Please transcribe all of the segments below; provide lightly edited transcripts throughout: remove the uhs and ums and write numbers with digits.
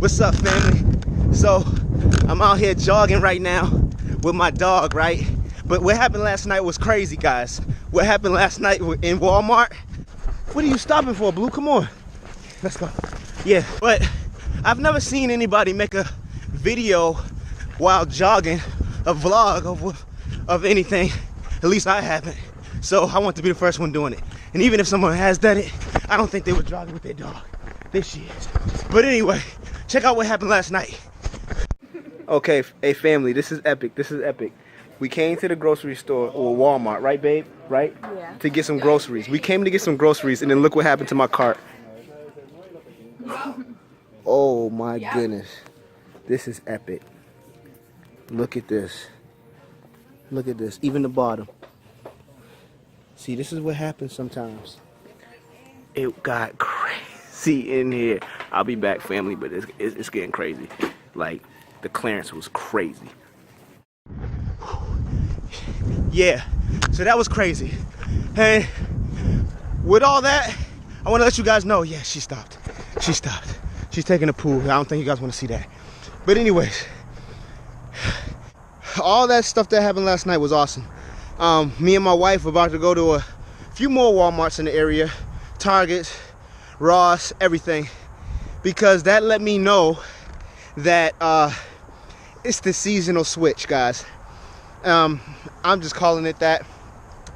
What's up, family? So I'm out here jogging right now with my dog, right? But what happened last night was crazy, guys. What happened last night in Walmart? What are you stopping for, Blue? Come on, let's go. Yeah, but I've never seen anybody make a video while jogging, a vlog of anything. At least I haven't. So I want to be the first one doing it. And even if someone has done it, I don't think they were jogging with their dog. There she is. But anyway, check out what happened last night. Okay, hey family, this is epic. This is epic. We came to the grocery store, or Walmart, right babe? Right? Yeah. To get some groceries. We came to get some groceries and then look what happened to my cart. Oh my goodness. This is epic. Look at this. Look at this. Even the bottom. See, this is what happens sometimes. It got crazy in here. I'll be back, family, but it's getting crazy. Like, the clearance was crazy. Yeah, so that was crazy. And with all that, I want to let you guys know, yeah, she stopped. She stopped. She's taking a poo. I don't think you guys want to see that. But anyways, all that stuff that happened last night was awesome. Me and my wife were about to go to a few more Walmarts in the area, Targets, Ross, everything, because that let me know that it's the seasonal switch, guys. I'm just calling it that,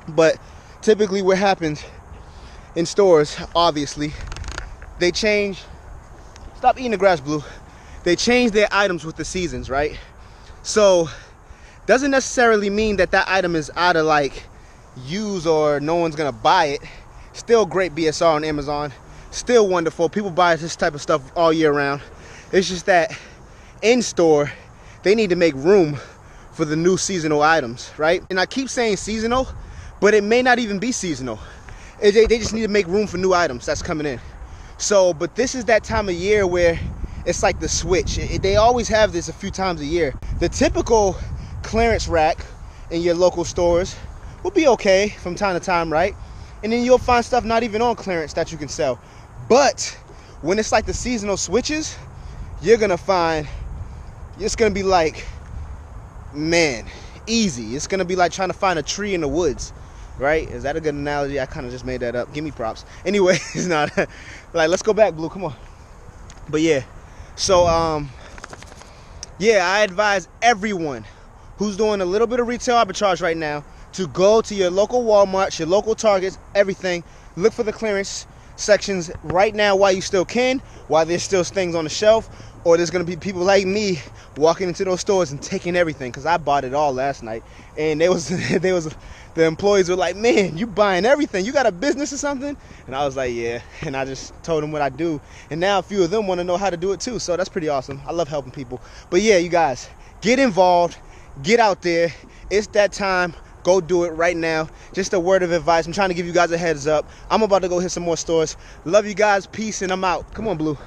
but typically what happens in stores, obviously, they change. Stop eating the grass, Blue. They change their items with the seasons, right? So doesn't necessarily mean that that item is out of like use or no one's gonna buy it. Still great BSR on Amazon, still wonderful. People buy this type of stuff all year round. It's just that in store they need to make room for the new seasonal items, right? And I keep saying seasonal, but it may not even be seasonal. They just need to make room for new items that's coming in. So, but this is that time of year where it's like the switch. They always have this a few times a year. The typical clearance rack in your local stores will be okay from time to time, right? And then you'll find stuff not even on clearance that you can sell. But when it's like the seasonal switches, you're gonna find, it's gonna be like, man, easy. It's gonna be like trying to find a tree in the woods, right? Is that a good analogy? I kind of just made that up. Give me props. Anyway, it's not. Like, let's go back, Blue. Come on. But yeah, so yeah, I advise everyone who's doing a little bit of retail arbitrage right now to go to your local Walmarts, your local Targets, everything. Look for the clearance sections right now while you still can, while there's still things on the shelf. Or there's gonna be people like me walking into those stores and taking everything, because I bought it all last night. And the employees were like, man, you buying everything, you got a business or something? And I was like, yeah. And I just told them what I do, and now a few of them want to know how to do it too. So that's pretty awesome. I love helping people. But yeah, you guys, get involved, get out there. It's that time. Go do it right now. Just a word of advice. I'm trying to give you guys a heads up. I'm about to go hit some more stores. Love you guys. Peace, and I'm out. Come on, Blue.